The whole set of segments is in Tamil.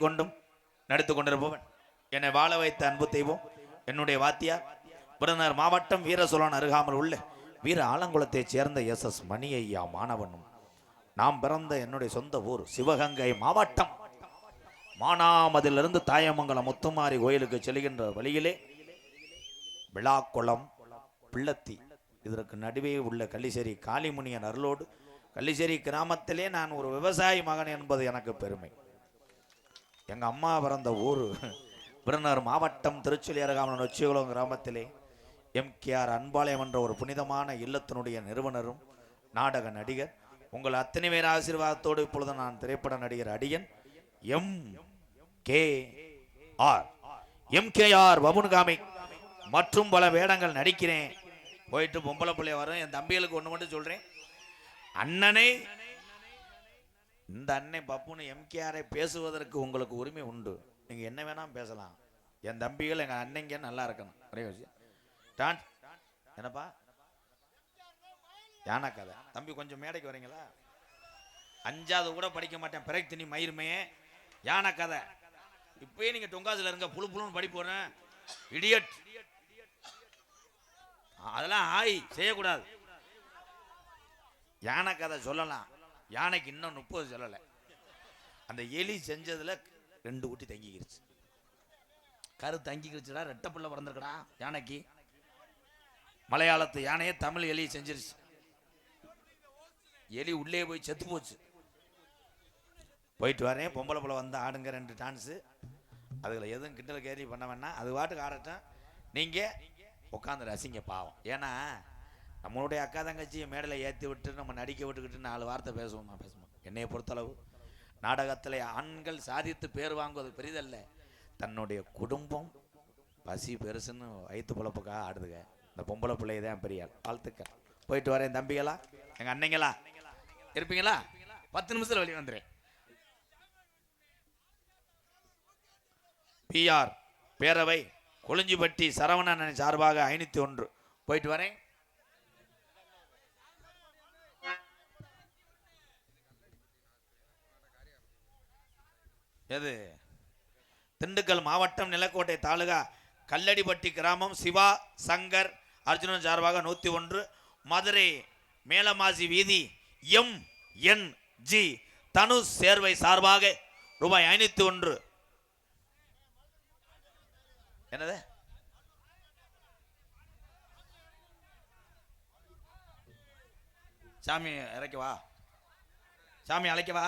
கொண்டும் நடித்துக் கொண்டிருப்பவன் என்னை வாழ வைத்த அன்பு தெய்வம் என்னுடைய வாத்தியார் விருதுநகர் மாவட்டம் வீர சோழன் அருகாமல் உள்ள வீர ஆலங்குளத்தைச் சேர்ந்த எஸ் மணி ஐயா மாணவனும் நாம் பிறந்த என்னுடைய சொந்த ஊர் சிவகங்கை மாவட்டம் மானாமதிலிருந்து தாயமங்கலம் முத்துமாரி கோயிலுக்கு செல்கின்ற வழியிலே விழாக்குளம் பிள்ளத்தி இதற்கு நடுவே உள்ள கள்ளிசேரி காளிமுனியன் அருளோடு கள்ளிசேரி கிராமத்திலே நான் ஒரு விவசாயி மகன் என்பது எனக்கு பெருமை. எங்க அம்மா பிறந்த ஊர் விருதுநகர் மாவட்டம் திருச்சுழி அருகாமல் நொச்சிகுளம் கிராமத்திலே MKR அன்பாலயம் என்ற ஒரு புனிதமான இல்லத்தினுடைய நிறுவனரும் நாடக நடிகர் உங்கள் அத்தனை பேர் ஆசீர்வாதத்தோடு இப்பொழுது நான் திரைப்பட நடிகர் அடியன் MKR வபுன்காமி மற்றும் பல வேடங்கள் நடிக்கிறேன். போயிட்டு பொம்பளை பிள்ளைய வரும். என் தம்பிகளுக்கு ஒன்று மட்டும் சொல்றேன், அண்ணனை இந்த அன்னை பப்புன்னு MKRஐ பேசுவதற்கு உங்களுக்கு உரிமை உண்டு. நீங்க என்ன வேணாம் பேசலாம். என் தம்பிகள் எங்க அன்னைங்க நல்லா இருக்கணும். ஒரே விஷயம் என்னப்பா யானை கதை. தம்பி கொஞ்சம் மேடைக்கு வரீங்களா? 5வது கூட படிக்க மாட்டேன் பிறகு திணி மயிருமே யானை கதை. இப்பயே நீங்க தொங்காசுல இருங்க புழு புழுன்னு படி போறேன் இடியட். அதெல்லாம் செய்யக்கூடாது. யானை கதை சொல்லலாம். யானைக்கு இன்னும் 30 சொல்லலை. அந்த எலி செஞ்சதுல 2 குட்டி தங்கிக்கிருச்சு. கரு தங்கிக்கிருச்சுடா. ரெட்டை பிள்ளை பிறந்திருக்கடா யானைக்கு. மலையாளத்து யானையை தமிழ் எலி செஞ்சிருச்சு. எலி உள்ளே போய் செத்து போச்சு. போயிட்டு வரேன். பொம்பளை பிள்ளை வந்து ஆடுங்க 2 டான்ஸு. அதுல எதுவும் கிண்டல் கேரி பண்ண வேணா. அது பாட்டுக்கு ஆடட்டும். நீங்க உட்காந்து ரசிங்க பாவம். ஏன்னா நம்மளுடைய அக்கா தங்கச்சியை மேடையில் ஏற்றி விட்டு நம்ம நடிக்க விட்டுக்கிட்டு 4 வார்த்தை பேசுவோமா? என்னையை பொறுத்தளவு நாடகத்தில் ஆண்கள் சாதித்து பேர் வாங்குவது பெரிதல்ல. தன்னுடைய குடும்பம் பசி பெருசுன்னு வயிற்று பொழப்புக்காக ஆடுதுங்க. இந்த பொம்பளை பிள்ளையை தான் பெரிய வாழ்த்துக்கள். போயிட்டு வரேன் தம்பிகளா, எங்கள் அன்னைங்களா இருப்பீங்களா? 10 நிமிஷத்தில் வெளியே வந்துடுறேன். PR பேரவை கொளிஞ்சிப்பட்டி சரவணன் சார்பாக 501 போயிட்டு வரேன். எது திண்டுக்கல் மாவட்டம் நிலக்கோட்டை தாலுகா கல்லடிப்பட்டி கிராமம் சிவா சங்கர் அர்ஜுனன் சார்பாக 101. மதுரை மேலமாசி வீதி MNG தனுஷ் சேர்வை சார்பாக ரூபாய் 501. என்னது சாமி இறக்கவா? சாமி அழைக்கவா?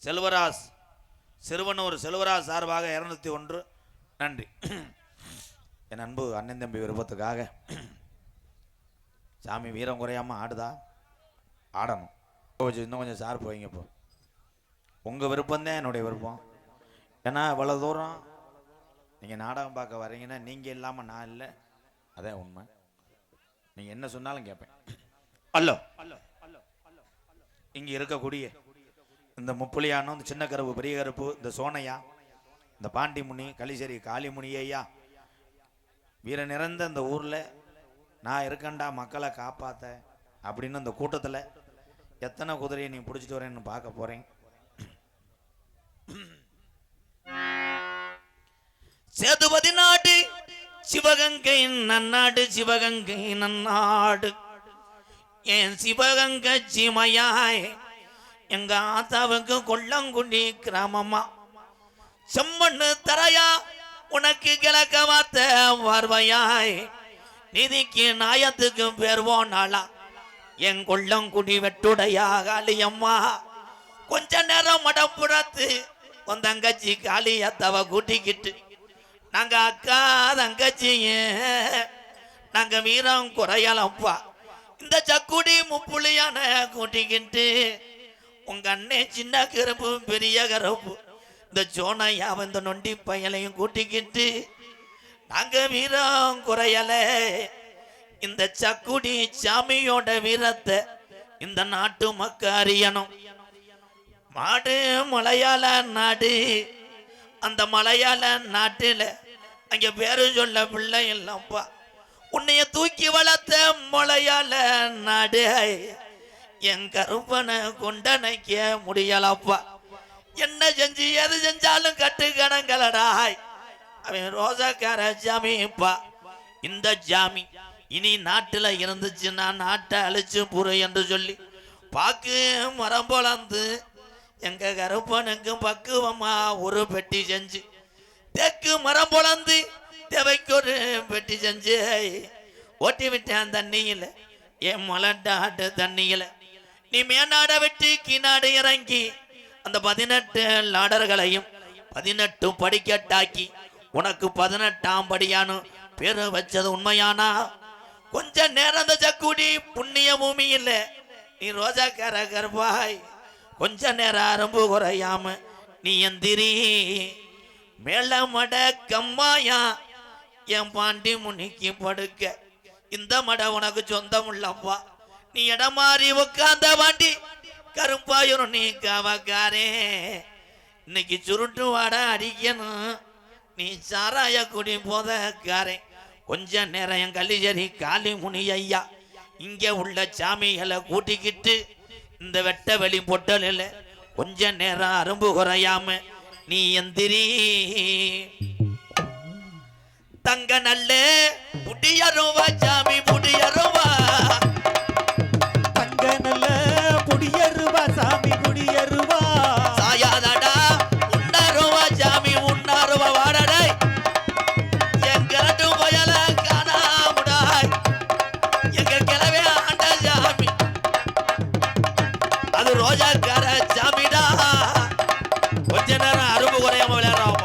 செல்வராஜ் சிறுவனூர் செல்வராஜ் சார்பாக 201. நன்றி. என் அன்பு அண்ணன் தம்பி விருப்பத்துக்காக சாமி வீரம் குறையாம ஆடுதா? ஆடணும். இன்னும் கொஞ்சம் சார் போய்ங்க. இப்போ உங்கள் விருப்பம்தான் என்னுடைய விருப்பம். ஏன்னா இவ்வளோ தூரம் நீங்கள் நாடகம் பார்க்க வரீங்கன்னா நீங்கள் இல்லாமல் நான் இல்லை. அதான் உண்மை. நீங்கள் என்ன சொன்னாலும் கேட்பேன். அல்லோ இங்கே இருக்கக்கூடிய இந்த முப்புளியானும், இந்த சின்ன கருப்பு பெரிய கருப்பு, இந்த சோனையா, இந்த பாண்டிமுனி கள்ளிசேரி காளிமுனி ஐயா வீர நிறைந்த இந்த ஊரில் நான் இருக்கண்டா மக்களை காப்பாற்ற அப்படின்னு இந்த கூட்டத்தில் எத்தனை குதிரையை நீ பிடிச்சிட்டு வரேன்னு பார்க்க போகிறேன். சேதுபதி நாடு சிவகங்கை நன்னாடு, சிவகங்கை நன்னாடு என் சிவகங்கை சிமையாய். எங்க ஆத்தாவுக்கு கொல்லங்குடி கிராமமா செம்மண்ணு தரையா உனக்கு கிழக்க வார்த்த பார்வையாய். நிதிக்கு நாயத்துக்கு பேர் போனாளா என் கொல்லங்குடி வெட்டுடையா காளியம்மா. கொஞ்ச நேரம் மடப்புறத்து உன் தங்கச்சி காளியத்தவ கூட்டிக்கிட்டு நாங்க அக்கா தங்கச்சிய நாங்க வீரம் குறையலப்பா. இந்த சக்குடி முப்புளியான கூட்டிக்கிட்டு உங்க அண்ணே சின்ன கருப்பு பெரிய கருப்பு இந்த சோனையா இந்த நொண்டி பையலையும் கூட்டிக்கிட்டு நாங்க வீரம் குறையல. இந்த சக்குடி சாமியோட வீரத்தை இந்த நாட்டு மக்கள் அறியணும். மாடு மலையாள நாடு. அந்த மலையாள நாட்டில் அங்க பேரு சொல்ல பிள்ளை இல்லப்பா. உன்னைய தூக்கி வளர்த்த மலையாள நாடு என் கருப்பனை கொண்டனைக்க முடியலப்பா. என்ன செஞ்சு எது செஞ்சாலும் கட்டு கணங்கலடாய். அவன் ரோசாக்கார ஜாமிப்பா. இந்த ஜாமி இனி நாட்டுல இருந்துச்சுன்னா நாட்டை அழிச்சு புரு என்று சொல்லி பாக்கு மரம் பொழந்து எங்க கருப்பனுக்கு பக்குவமா ஒரு பெட்டி செஞ்சு தெற்கு மரம் பொழந்து தேவைக்கு ஒரு பெட்டி செஞ்சு ஓட்டி விட்டேன் தண்ணியில. என் மலட்டாட்டு தண்ணியில நீ மேநாட விட்டு கீநாடு இறங்கி அந்த 18 லாடர்களையும் 18 படிக்கட்டாக்கி உனக்கு 18ஆம் படியானு பேரு வச்சது உண்மையானா? கொஞ்ச நேரம் அந்த சக்குடி புண்ணிய பூமி இல்ல. நீ ரோஜாக்கார கருப்பாய் கொஞ்ச நேரம் அரும்பு குறையாம நீ எந்திரி. மேல மட கம்மாயா என் பாண்டி முனிக்கு படுக்க. இந்த மட உனக்கு சொந்தம் உள்ளப்பா. நீ இடம் மாறி உட்கார்ந்த பாண்டி கருப்பாயிரும் நீ காவக்காரே. இன்னைக்கு சுருட்டு வாட அடிக்கணும். நீ சாராய குடி போதக்காரே. கொஞ்ச நேரம் என் கல்லிஜரி காளி முனி ஐயா இங்க உள்ள சாமிகளை கூட்டிக்கிட்டு இந்த வெட்ட வெளி பொட்டலில் கொஞ்ச நேரம் அரும்பு குறையாம நீ எந்திரி. தங்க நல்ல புடியருவா சாமி புடியருவா. தங்க நல்ல புடியருவா சாமி புடியருவா. சாயாதடா உண்ணருவா சாமி உண்ணருவா. வாடடை என் கிரட்டு பயல காணாமுடாய். எங்க கிளவே ஆண்ட சாமி அது ரோஜாக்கார சாமிடா. கொஞ்ச நேரம் அரும்பு குறையாம விளையாடுறோம்.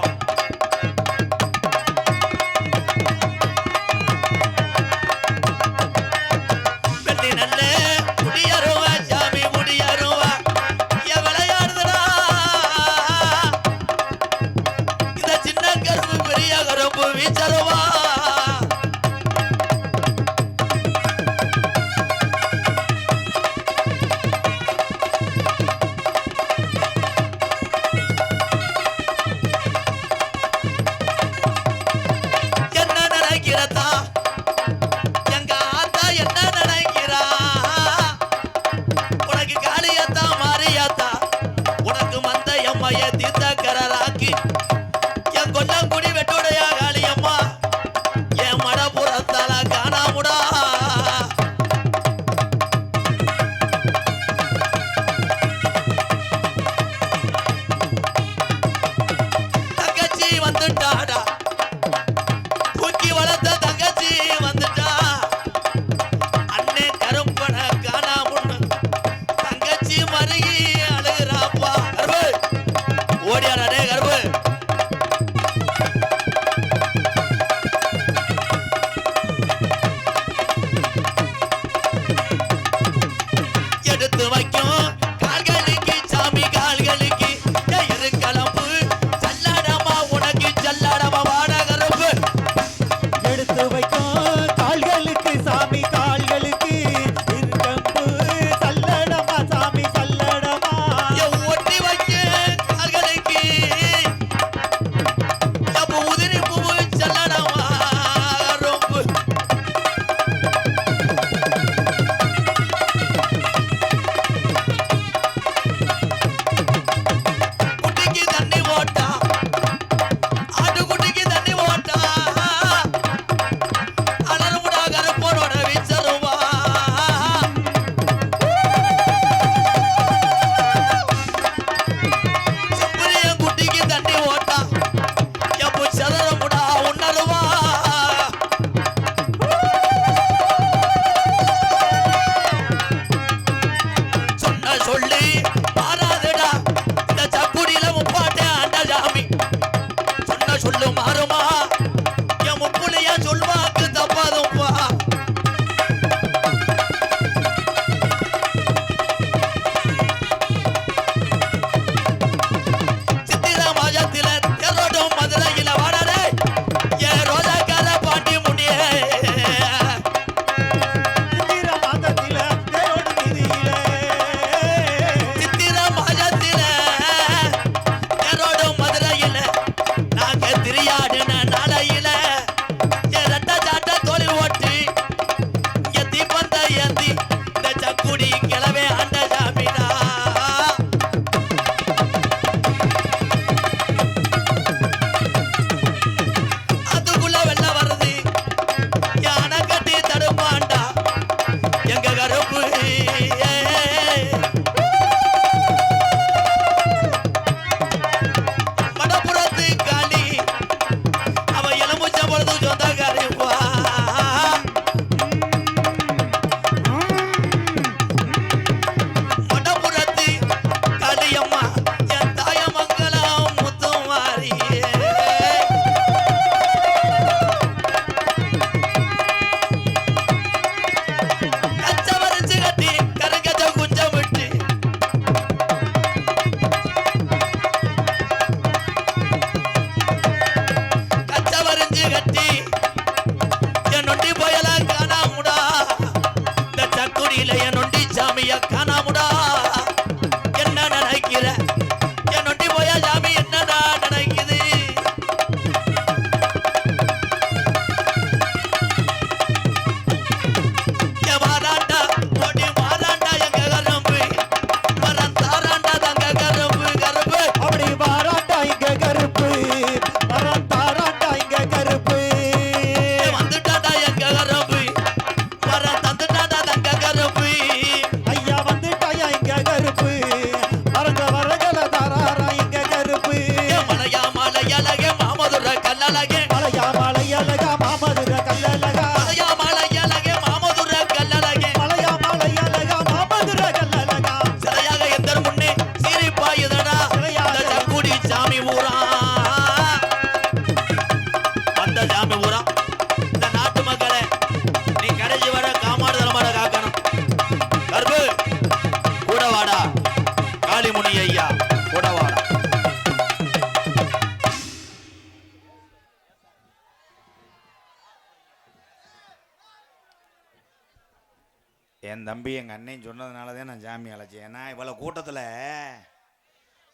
என் தம்பி எங்கள் அண்ணன் சொன்னதுனால தான் நான் சாமி அழைச்சேன். ஏன்னா இவ்வளோ கூட்டத்தில்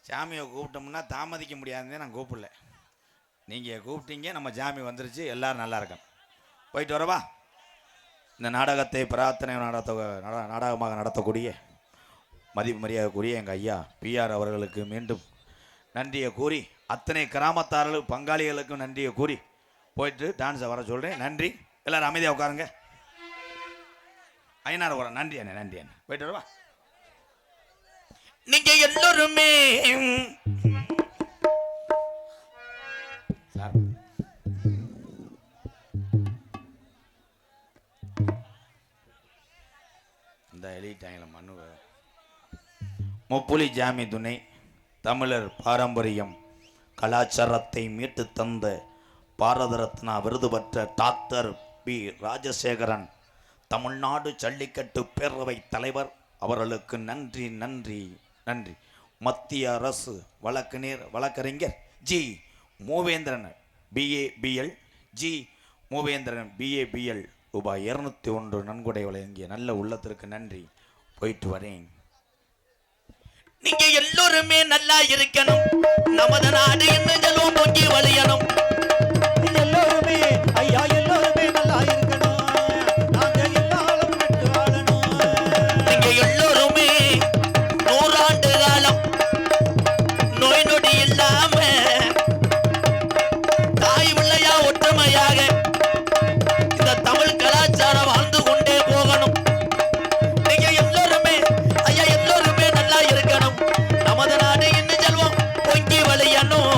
சாமியை கூப்பிட்டோம்னா தாமதிக்க முடியாதுன்னு நான் கூப்பிடல. நீங்கள் கூப்பிட்டீங்க, நம்ம சாமி வந்துருச்சு, எல்லோரும் நல்லா இருக்கணும். போயிட்டு வரவா. இந்த நாடகத்தை பிரார்த்தனை நாடகமாக நடத்தக்கூடிய மதிப்பு மரியாதைக்குரிய எங்கள் ஐயா பிஆர் அவர்களுக்கு மீண்டும் நன்றியை கூறி, அத்தனை கிராமத்தார்கள் பங்காளிகளுக்கும் நன்றியை கூறி போயிட்டு டான்ஸை வர சொல்கிறேன். நன்றி. எல்லோரும் அமைதியாக உட்காருங்க. ஐநாறு வர. நன்றி அண்ணே, நன்றி அண்ணே. போயிட்டு வரவா. நீங்க எல்லோருமே சார் இந்த எலிட்டாங்கள மனு முப்புலி ஜாமி துணை தமிழர் பாரம்பரியம் கலாச்சாரத்தை மீட்டு தந்த பாரத ரத்னா விருது பெற்ற டாக்டர் பி ராஜசேகரன் தமிழ்நாடு ஜல்லிக்கட்டு பேரவை தலைவர் அவர்களுக்கு நன்றி நன்றி நன்றி. மத்திய அரசு வழக்கறிஞர் G Moovendran BABL G Moovendran BABL ரூபாய் 201 நன்கொடை வழங்கிய நல்ல உள்ளத்திற்கு நன்றி. போயிட்டு வரேன். நீங்க எல்லோருமே நல்லா இருக்கணும், நமது நாடு இன்னும் செல்வம் பொங்கி வழியணும். எல்லோருமே ஐயா எல்லோருமே நல்லா இருக்கணும், நாங்க எல்லாரும் நட்டு வாழணும். நீங்க எல்லோருமே 100 ஆண்டு காலம் நோய் நொடி இல்லாம தாய் பிள்ளையா ஒற்றுமையாக இந்த தமிழ் கலாச்சாரம் வாழ்ந்து கொண்டே போகணும். நீங்க எல்லோருமே ஐயா எல்லோருமே நல்லா இருக்கணும், நமது நாடு இன்னும் செல்வம் பொங்கி வழியணும்.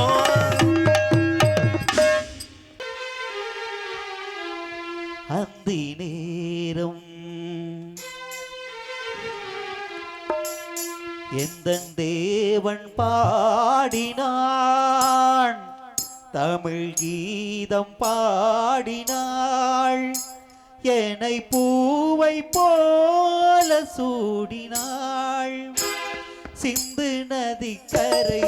அந்தி நேரம் எந்த தேவன் பாடினான், தமிழ் கீதம் பாடினாள், என்னை பூவை போல சூடினாள். சிந்து நதி கரை